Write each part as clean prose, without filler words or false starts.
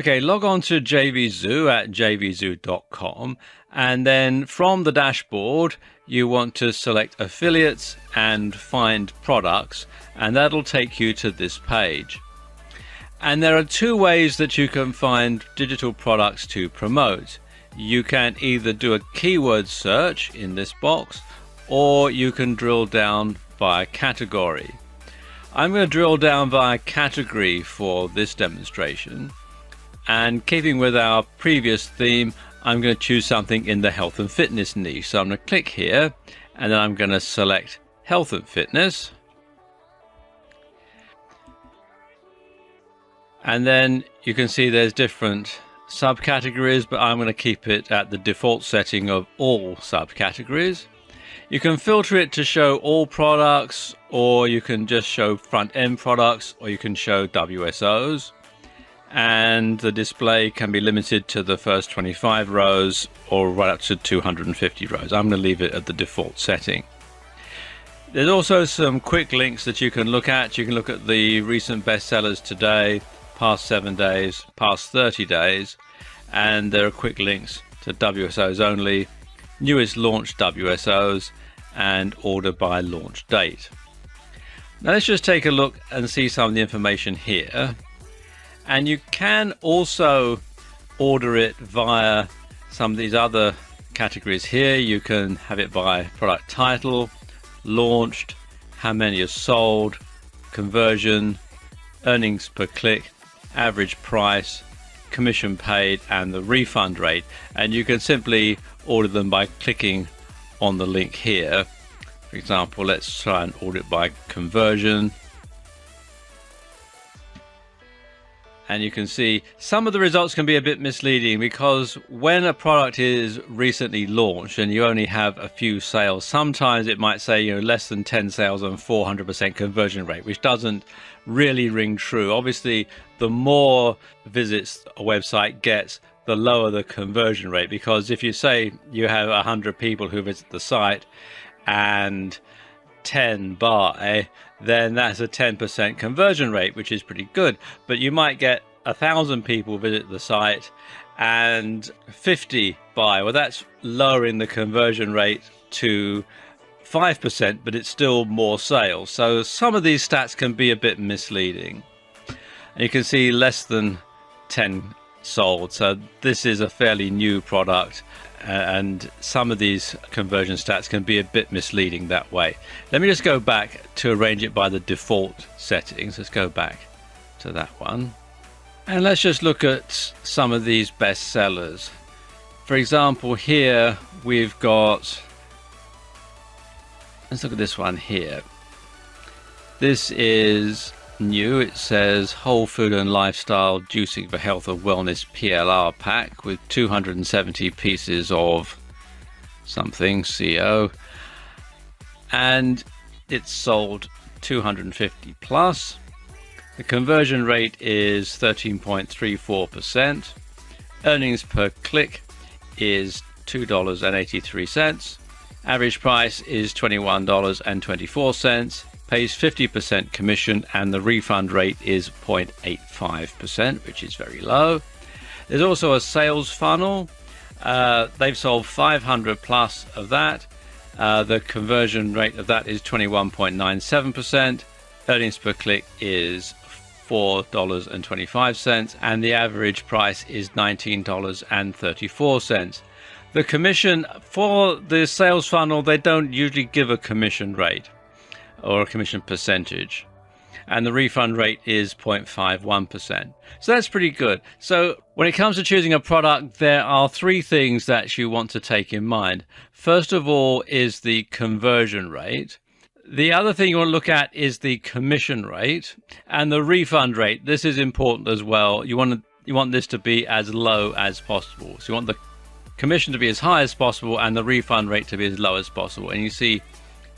Okay, log on to JVZoo at jvzoo.com, and then from the dashboard you want to select affiliates and find products, and that'll take you to this page. And there are two ways that you can find digital products to promote. You can either do a keyword search in this box, or you can drill down by category. I'm going to drill down by category for this demonstration, and keeping with our previous theme, I'm going to choose something in the health and fitness niche. So I'm going to click here, and then I'm going to select health and fitness. And then you can see there's different subcategories, but I'm going to keep it at the default setting of all subcategories. You can filter it to show all products, or you can just show front-end products, or you can show WSOs. And the display can be limited to the first 25 rows or right up to 250 rows. I'm going to leave it at the default setting. There's also some quick links that you can look at. You can look at the recent bestsellers today, past 7 days, past 30 days, and there are quick links to WSOs only, newest launched WSOs, and order by launch date. Now let's just take a look and see some of the information here. And you can also order it via some of these other categories here. You can have it by product title, launched, how many are sold, conversion, earnings per click, average price, commission paid, and the refund rate. And you can simply order them by clicking on the link here. For example, let's try and order it by conversion. And you can see some of the results can be a bit misleading, because when a product is recently launched and you only have a few sales, sometimes it might say, less than 10 sales and 400% conversion rate, which doesn't really ring true. Obviously, the more visits a website gets, the lower the conversion rate, because if you say you have 100 people who visit the site and 10 buy, then that's a 10% conversion rate, which is pretty good. But you might get 1,000 people visit the site and 50 buy. Well, that's lowering the conversion rate to 5%, but it's still more sales. So some of these stats can be a bit misleading. And you can see less than 10 sold. So this is a fairly new product, and some of these conversion stats can be a bit misleading that way. Let me just go back to arrange it by the default settings. Let's go back to that one. And let's just look at some of these best sellers. For example, here we've got, let's look at this one here. This is new. It says Whole Food and Lifestyle Juicing for Health and Wellness PLR pack with 270 pieces of something, CO, and it's sold 250 plus. The conversion rate is 13.34%. Earnings per click is $2.83. Average price is $21.24. Pays 50% commission, and the refund rate is 0.85%, which is very low. There's also a sales funnel. They've sold 500 plus of that. The conversion rate of that is 21.97%. Earnings per click is $4.25, and the average price is $19.34. The commission for the sales funnel, they don't usually give a commission rate or a commission percentage, and the refund rate is 0.51%. So that's pretty good. So when it comes to choosing a product, there are three things that you want to take in mind. First of all is the conversion rate. The other thing you want to look at is the commission rate and the refund rate. This is important as well. You want this to be as low as possible. So you want the commission to be as high as possible and the refund rate to be as low as possible. And you see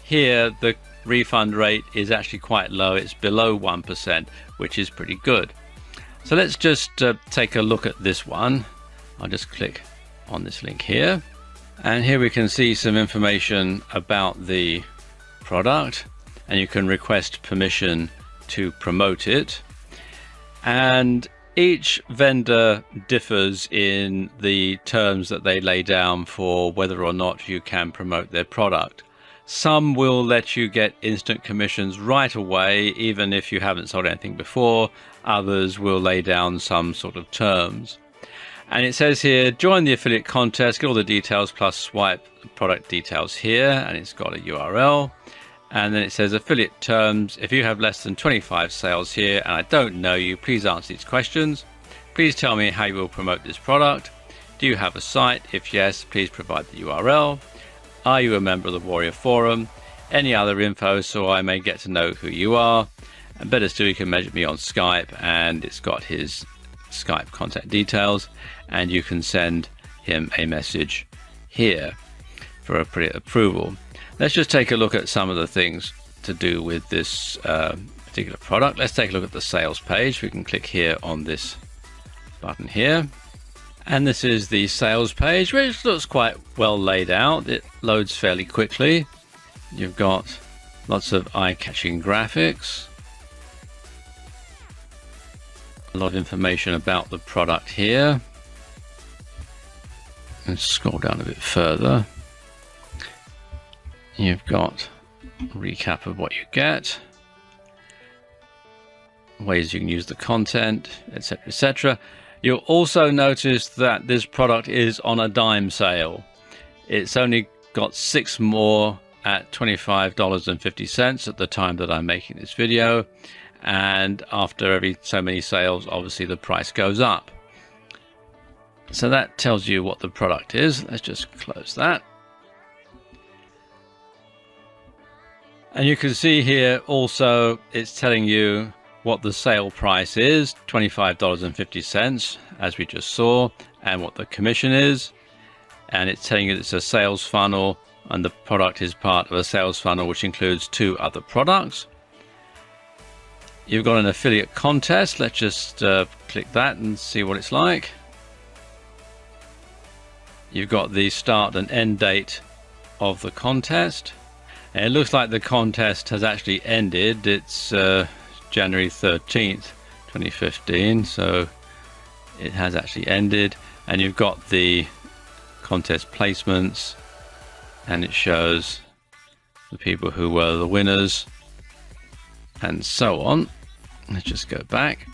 here the refund rate is actually quite low. It's below 1%, which is pretty good. So let's just take a look at this one. I'll just click on this link here, and here we can see some information about the product, and you can request permission to promote it. And Each vendor differs in the terms that they lay down for whether or not you can promote their product. Some will let you get instant commissions right away, even if you haven't sold anything before. Others will lay down some sort of terms. And it says here, join the affiliate contest, get all the details plus swipe product details here, and it's got a URL. And then it says affiliate terms. If you have less than 25 sales here and I don't know you, please answer these questions. Please tell me how you will promote this product. Do you have a site? If yes, please provide the URL. Are you a member of the Warrior Forum? Any other info so I may get to know who you are. And better still, you can measure me on Skype, and it's got his Skype contact details, and you can send him a message here for approval. Let's just take a look at some of the things to do with this particular product. Let's take a look at the sales page. We can click here on this button here. And this is the sales page, which looks quite well laid out. It loads fairly quickly. You've got lots of eye-catching graphics. A lot of information about the product here. And scroll down a bit further. You've got a recap of what you get, ways you can use the content, etc., etc. You'll also notice that this product is on a dime sale. It's only got 6 more at $25.50 at the time that I'm making this video, and after every so many sales, obviously the price goes up. So that tells you what the product is. Let's just close that. And you can see here also it's telling you what the sale price is, $25.50, as we just saw, and what the commission is. And it's telling you it's a sales funnel, and the product is part of a sales funnel which includes 2 other products. You've got an affiliate contest. Let's just click that and see what it's like. You've got the start and end date of the contest. And it looks like the contest has actually ended. It's January 13th, 2015, so it has actually ended. And you've got the contest placements, and it shows the people who were the winners, and so on. Let's just go back.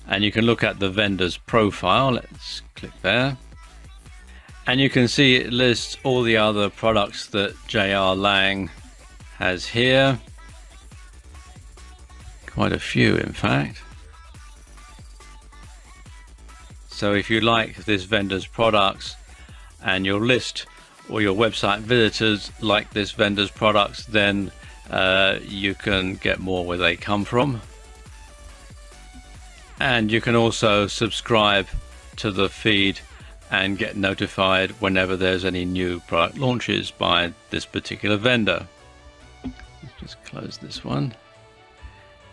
And you can look at the vendor's profile. Let's click there. And you can see it lists all the other products that J.R. Lang has here. Quite a few, in fact. So if you like this vendor's products and your list or your website visitors like this vendor's products, then you can get more where they come from. And you can also subscribe to the feed and get notified whenever there's any new product launches by this particular vendor. Let's just close this one,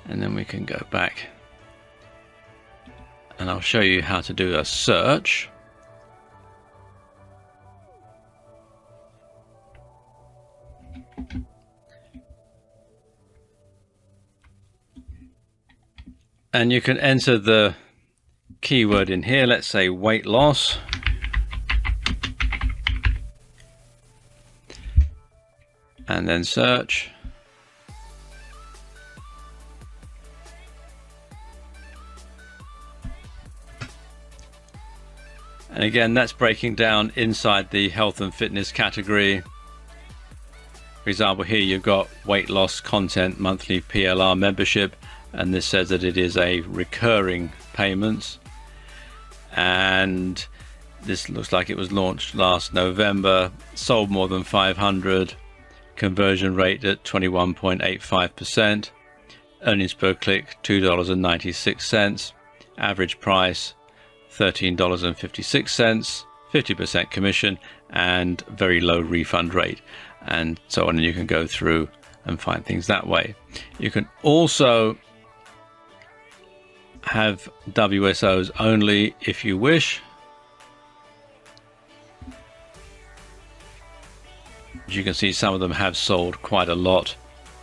and then we can go back, and I'll show you how to do a search. And you can enter the keyword in here. Let's say weight loss. And then search. And again, that's breaking down inside the health and fitness category. For example, here you've got weight loss content, monthly PLR membership, and this says that it is a recurring payments. And this looks like it was launched last November, sold more than 500. Conversion rate at 21.85%, earnings per click $2.96, average price $13.56, 50% commission, and very low refund rate, and so on. And you can go through and find things that way. You can also have WSOs only if you wish. As you can see, some of them have sold quite a lot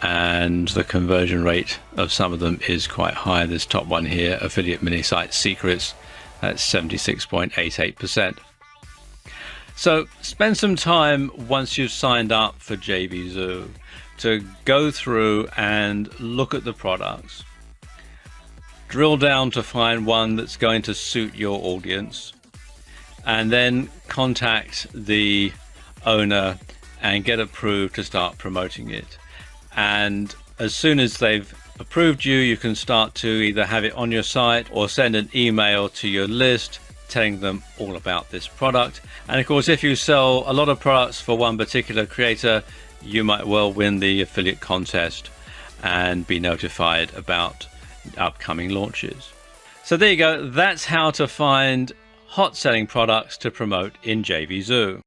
and the conversion rate of some of them is quite high. This top one here, Affiliate Mini Site Secrets, that's 76.88%. So spend some time once you've signed up for JVZoo to go through and look at the products. Drill down to find one that's going to suit your audience, and then contact the owner and get approved to start promoting it. And as soon as they've approved you, you can start to either have it on your site or send an email to your list telling them all about this product. And of course, if you sell a lot of products for one particular creator, you might well win the affiliate contest and be notified about upcoming launches. So there you go. That's how to find hot selling products to promote in JVZoo.